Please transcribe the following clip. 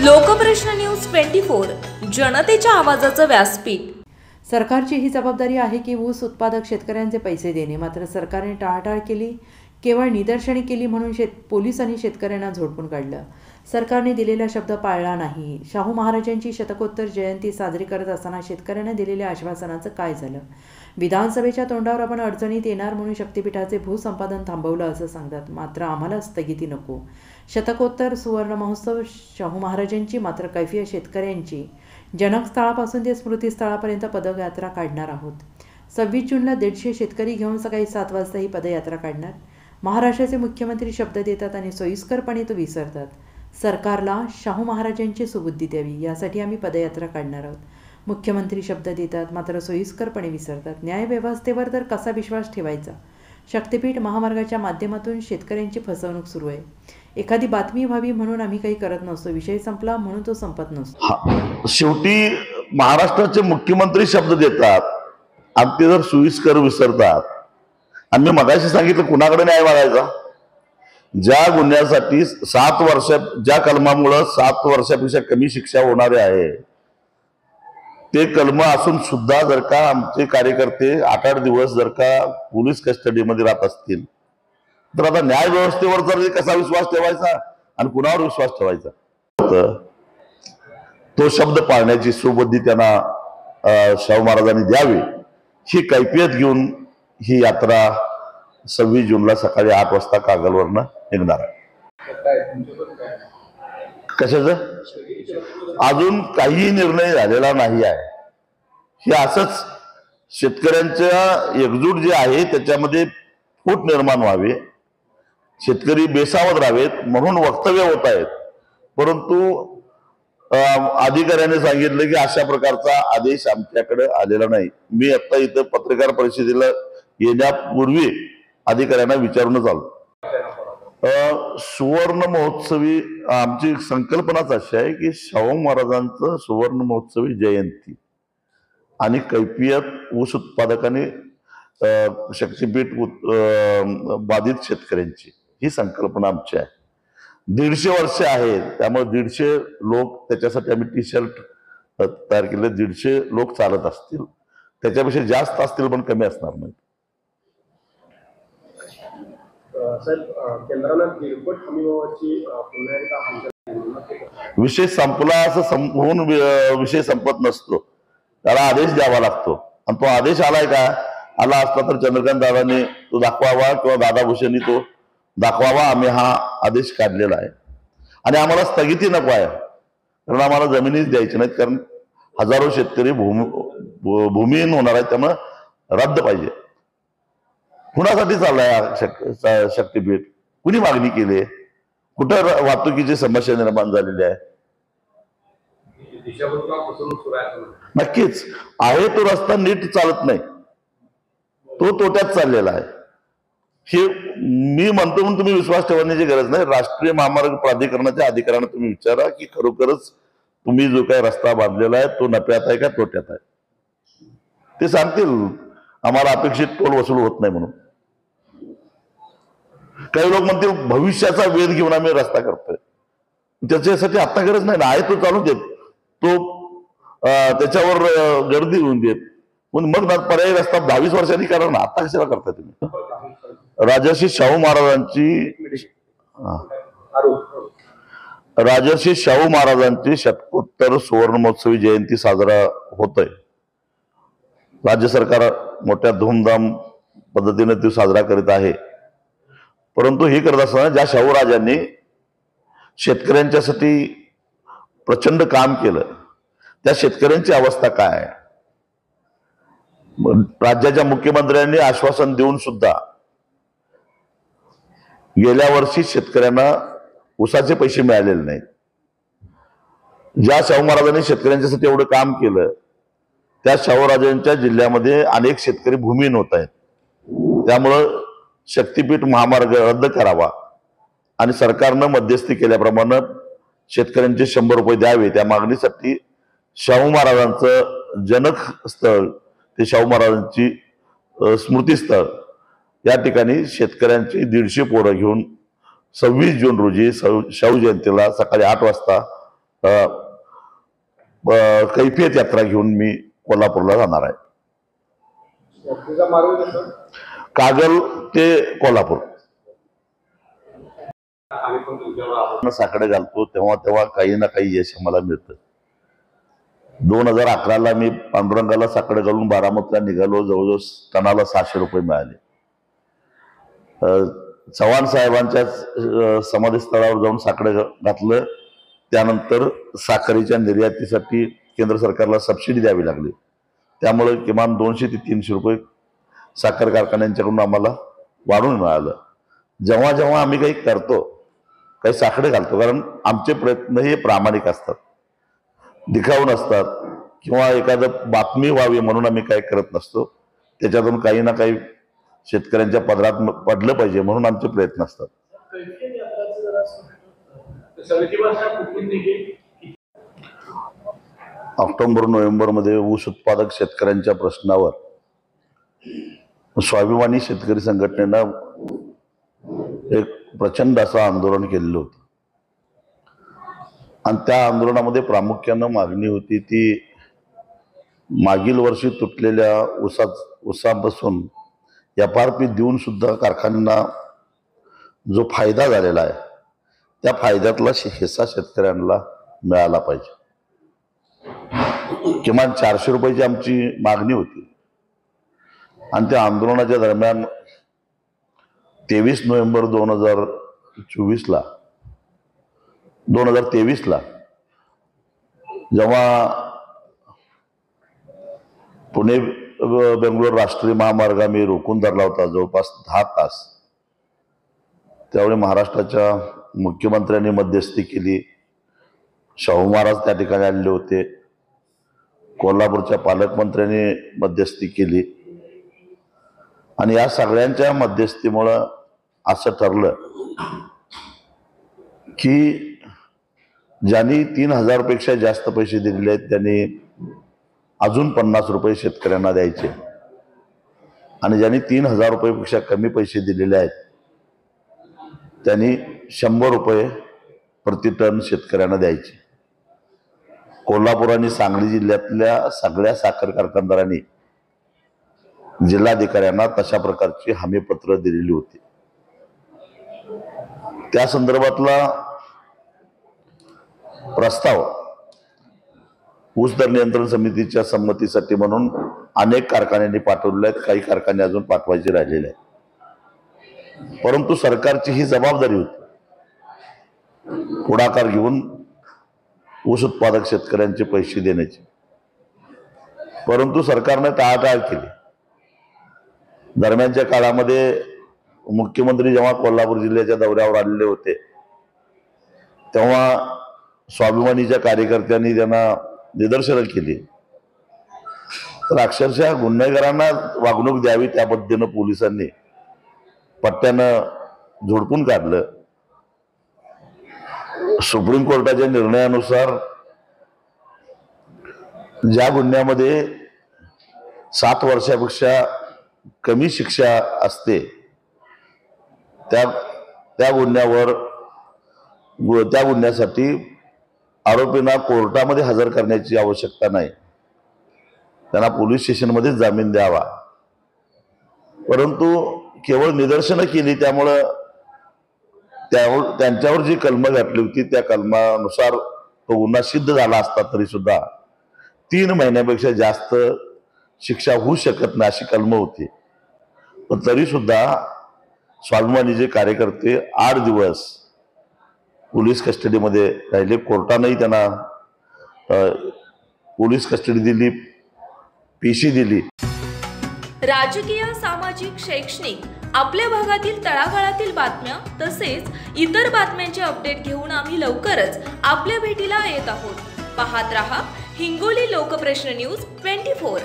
Lokprashna news 24 जनतेच्या आवाजाचं व्यासपीठ। सरकारची ही जबाबदारी आहे की ऊस उत्पादक शेतकऱ्यांचे पैसे देणे, मात्र सरकारने टाळाटाळ केली। केवळ निदर्शने केली म्हणून पोलिसांनी शेतकऱ्यांना झोडपून काढलं। सरकारने दिलेला शब्द पाळला नाही। शाहू महाराजांची शतकोत्तर जयंती साजरी करत असताना शेतकऱ्यांना दिलेल्या आश्वासनाचं काय झालं? विधानसभेच्या तोंडावर आपण अडचणीत येणार म्हणून शक्तिपीठाचे भूसंपादन थांबवलं असं सांगतात, मात्र आम्हाला स्थगिती नको। शतकोत्तर सुवर्ण महोत्सव शाहू महाराजांची, मात्र कैफियत शेतकऱ्यांची। जनकस्थळापासून ते स्मृतीस्थळापर्यंत पदयात्रा काढणार आहोत। 26 जूनला 150 शेतकरी घेऊन सकाळी 7 वाजता ही पदयात्रा काढणार। महाराष्ट्राचे मुख्यमंत्री शब्द देतात आणि सोयीस्करपणे तो विसरतात। सरकारला शाहू महाराजांची सुबुद्धी द्यावी यासाठी आम्ही पदयात्रा काढणार आहोत। मुख्यमंत्री शब्द देतात मात्र सोयीस्करपणे विसरतात। न्यायव्यवस्थेवर तर कसा विश्वास ठेवायचा? शक्तिपीठ महामार्गाच्या माध्यमातून शेतकऱ्यांची फसवणूक सुरू आहे। एखादी बातमी व्हावी म्हणून आम्ही काही करत नसतो, विषय संपला म्हणून तो संपत नसतो। शेवटी महाराष्ट्राचे मुख्यमंत्री शब्द देतात आणि ते जर सोयीस्कर विसरतात। आणि मी मगाशी सांगितलं कुणाकडे न्याय मागायचा? ज्या गुन्ह्यासाठी 7 वर्ष, ज्या कलमामुळे 7 वर्षापेक्षा कमी शिक्षा होणारे आहे, ते कलम असून सुद्धा जर का आमचे कार्यकर्ते 8-8 दिवस जर का पोलीस कस्टडीमध्ये राहत असतील, तर आता न्याय व्यवस्थेवर जर कसा विश्वास ठेवायचा आणि कुणावर विश्वास ठेवायचा? तो शब्द पाळण्याची सुबुद्धी त्यांना शाहू महाराजांनी द्यावी, ही कैफियत घेऊन ही यात्रा 26 जूनला सकाळी 8 वाजता कागलवरनं निघणार आहे। कशाचं? अजून काही निर्णय झालेला नाही आहे। हे असंच शेतकऱ्यांच्या एकजूट जे आहे त्याच्यामध्ये फूट निर्माण व्हावे, शेतकरी बेसावध राहावेत म्हणून वक्तव्य होत आहेत, परंतु अधिकाऱ्याने सांगितलं की अशा प्रकारचा आदेश आमच्याकडे आलेला नाही। मी आता इथं पत्रकार परिषदेला येण्यापूर्वी अधिकाऱ्यांना विचारूनच आलो। सुवर्ण महोत्सवी आमची संकल्पनाच अशी आहे की शाहू महाराजांचं सुवर्ण महोत्सवी जयंती आणि कैफियत ऊस उत्पादकांनी शक्तिपीठ बाधित शेतकऱ्यांची, ही संकल्पना आमची आहे। 150 वर्ष आहेत, त्यामुळे 150 लोक, त्याच्यासाठी आम्ही टी-शर्ट तयार केले। 150 लोक चालत असतील, त्याच्यापेक्षा जास्त असतील पण कमी असणार नाही। विषय संपला असं होऊन विषय संपत नसतो, त्याला आदेश द्यावा लागतो। आणि तो आदेश आलाय का? आला असला तर चंद्रकांत दादांनी तो दाखवावा किंवा दादा भुसेंनी तो दाखवावा। आम्ही हा आदेश काढलेला आहे आणि आम्हाला स्थगिती नको आहे, कारण आम्हाला जमिनीच द्यायची नाहीत, कारण हजारो शेतकरी भूमिहीन होणार आहेत, त्यामुळे रद्द पाहिजे। कुणासाठी चाललाय शक्तिपीठ? कुणी मागणी केली? कुठं वाहतुकीची समस्या निर्माण झालेली आहे? नक्कीच आहे, तो रस्ता नीट चालत नाही, तो तोट्यात चाललेला आहे। हे मी म्हणतो म्हणून तुम्ही विश्वास ठेवण्याची गरज नाही। राष्ट्रीय महामार्ग प्राधिकरणाच्या अधिकाऱ्यांना तुम्ही विचारा की खरोखरच तुम्ही जो काही रस्ता बांधलेला आहे तो नफ्यात आहे का तोट्यात आहे, ते सांगतील। आम्हाला अपेक्षित टोल वसूल होत नाही म्हणून। काही लोक म्हणतील भविष्याचा वेध घेऊन आम्ही रस्ता करतोय, त्याच्यासाठी आता गरज नाही ना, आहे तो चालू देत, तो त्याच्यावर गर्दी होऊन देत, पण मग पर्यायी रस्ता 22 वर्षांनी करा ना, आता कशाला करताय तुम्ही? राजर्षी शाहू महाराजांची शतकोत्तर सुवर्ण महोत्सवी जयंती साजरा होतोय। राज्य सरकार मोठ्या धूमधाम पद्धतीने तो साजरा करीत आहे, परंतु हे करत असताना ज्या शाहू राजांनी शेतकऱ्यांच्यासाठी प्रचंड काम केलं, त्या शेतकऱ्यांची अवस्था काय आहे? राज्याच्या मुख्यमंत्र्यांनी आश्वासन देऊन सुद्धा गेल्या वर्षी शेतकऱ्यांना ऊसाचे पैसे मिळालेले नाहीत। ज्या शाहू महाराजांनी शेतकऱ्यांच्यासाठी एवढं काम केलं, त्या शाहू राजांच्या जिल्ह्यामध्ये अनेक शेतकरी भूमिहीन होत आहेत। त्यामुळं शक्तिपीठ महामार्ग रद्द करावा आणि सरकारनं मध्यस्थी केल्याप्रमाणे शेतकऱ्यांचे 100 रुपये द्यावे, त्या मागणीसाठी शाहू महाराजांचं जनक स्थळ ते शाहू महाराजांची स्मृतीस्थळ या ठिकाणी शेतकऱ्यांची 150 पोरं घेऊन 26 जून रोजी शाहू जयंतीला सकाळी 8 वाजता कैफियत यात्रा घेऊन मी कोल्हापूरला जाणार आहे. कागल ते कोल्हापूर साकडे घालतो तेव्हा काही ना काही यश मला मिळतं. 2011ला मी पांडुरंगाला साकडे घालून बारामतीला निघालो. जवळजवळ टनाला 600 रुपये मिळाले. चव्हाण साहेबांच्या समाधीस्थळावर जाऊन साकडे घातलं. त्यानंतर साखरेच्या निर्यातीसाठी केंद्र सरकारला सबसिडी द्यावी लागली. त्यामुळे किमान 200 ते 300 रुपये साखर कारखान्यांच्याकडून आम्हाला वाढून मिळालं. जेव्हा जेव्हा आम्ही काही करतो, काही साकडे घालतो, कारण आमचे प्रयत्न हे प्रामाणिक असतात, दिखाऊ नसतात किंवा एखादं बातमी व्हावी म्हणून आम्ही काही करत नसतो. त्याच्यातून काही ना काही शेतकऱ्यांच्या पदरात पडलं पाहिजे म्हणून आमचे प्रयत्न असतात. ऑक्टोबर नोव्हेंबर मध्ये ऊस उत्पादक शेतकऱ्यांच्या प्रश्नावर स्वाभिमानी शेतकरी संघटनेनं एक प्रचंड असं आंदोलन केलेलं होतं. आणि त्या आंदोलनामध्ये प्रामुख्यानं मागणी होती ती मागील वर्षी तुटलेल्या ऊसापासून FRP देऊन सुद्धा कारखान्यांना जो फायदा झालेला आहे त्या फायद्यातला हिस्सा शेतकऱ्यांना मिळाला पाहिजे. किमान 400 रुपयाची आमची मागणी होती. आणि त्या आंदोलनाच्या दरम्यान 23 नोव्हेंबर 2023ला जेव्हा पुणे बेंगलोर राष्ट्रीय महामार्ग आम्ही रोखून धरला होता जवळपास 10 तास, त्यावेळी महाराष्ट्राच्या मुख्यमंत्र्यांनी मध्यस्थी केली. शाहू महाराज त्या ठिकाणी आलेले होते. कोल्हापूरच्या पालकमंत्र्यांनी मध्यस्थी केली. आणि या सगळ्यांच्या मध्यस्थीमुळं असं ठरलं की ज्यांनी 3000 पेक्षा जास्त पैसे दिलेले आहेत त्यांनी अजून 50 रुपये शेतकऱ्यांना द्यायचे आणि ज्यांनी 3000 रुपयेपेक्षा कमी पैसे दिलेले आहेत त्यांनी 100 रुपये प्रति टन शेतकऱ्यांना द्यायचे. कोल्हापूर आणि सांगली जिल्ह्यातल्या सगळ्या साखर कारखानदारांनी जिल्हाधिकाऱ्यांना तशा प्रकारची हमीपत्र दिलेली होती. त्या संदर्भातला प्रस्ताव ऊस दर नियंत्रण समितीच्या संमतीसाठी म्हणून अनेक कारखान्यांनी पाठवलेले आहेत. काही कारखाने अजून पाठवायचे राहिलेले आहेत. परंतु सरकारची ही जबाबदारी होती पुढाकार घेऊन ऊस उत्पादक शेतकऱ्यांचे पैसे देण्याची. परंतु सरकारने टाळाटाळ केली. दरम्यानच्या काळामध्ये मुख्यमंत्री जेव्हा कोल्हापूर जिल्ह्याच्या दौऱ्यावर आलेले होते तेव्हा स्वाभिमानीच्या कार्यकर्त्यांनी त्यांना निदर्शनं केली. तर अक्षरशः गुन्हेगारांना वागणूक द्यावी त्या पद्धतीनं पोलिसांनी पट्ट्यानं झोडपून काढलं. सुप्रीम कोर्टाच्या निर्णयानुसार ज्या गुन्ह्यामध्ये 7 वर्षापेक्षा कमी शिक्षा असते त्या गुन्ह्यासाठी आरोपींना कोर्टामध्ये हजर करण्याची आवश्यकता नाही, त्यांना पोलीस स्टेशनमध्येच जामीन द्यावा. परंतु केवळ निदर्शनं केली त्यामुळं त्यांच्यावर जी कलमं घातली होती त्या कलमानुसार तो गुन्हा सिद्ध झाला असता तरी सुद्धा 3 महिन्यापेक्षा जास्त शिक्षा होऊ शकत नाही अशी कलमं होती. पण तरी सुद्धा स्वाभिमानीचे कार्यकर्ते 8 दिवस पोलीस कस्टडीमध्ये राहिले. कोर्टानेही त्यांना पोलीस कस्टडी दिली, PC दिली. राजकीय, सामाजिक, शैक्षणिक आपल्या भागातील तळागाळातील बातम्या तसेच इतर बातम्यांचे अपडेट घेऊन आम्ही लवकरच आपल्या भेटीला येत आहोत. पाहत रहा हिंगोली लोकप्रश्न न्यूज 24.